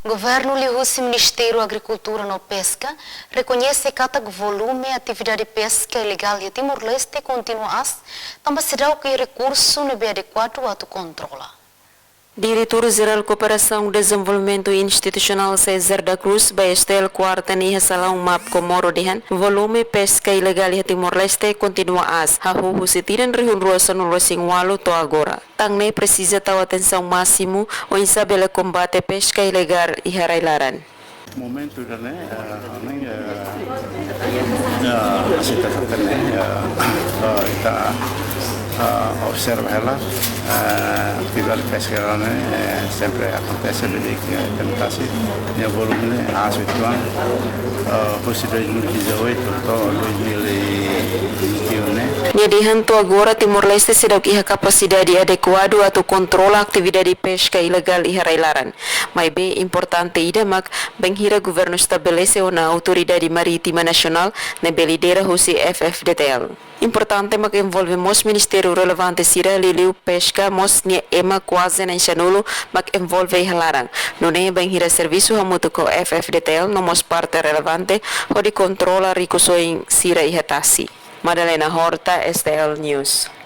Governo Lihusi Ministério da Agricultura e Pesca reconhece que o volume de atividade de pesca ilegal em Timor-Leste continua, também será que o recurso não é adequado a controlar. Diretor-Geral Cooperação e Desenvolvimento Institucional César da Cruz, Baestel Quarta ni Salão Map Komoro dihan, volume pesca ilegal em Timor-Leste continua hahu se tiran rihun ruasa no Singwalo to agora. Tangne precisa tal atenção máximo o insabela combate pesca ilegal e harailaran. Momento da situação kita observa ela atividade pesqueira sempre acontece desde que tentasse o volume asituan fosse 2018 atau 2021 Nyedihan to agora Timor-Leste sedang iha capacidade adequado atau controla atividade pesca ilegal e harailaran. Mas bem importante idamak benghira governo estabelece uma autoridade marítima nacional na belidera husi FFDTL. Importante mak envolve mos ministério relevante sira liliu pesca mos nia ema quase na chanulo mak envolve halarang. Nune benghira serviço hamutu ko FFDTL no mos parte relevante ho di controla ricusoing sira ihatasi. Madalena Horta, STL News.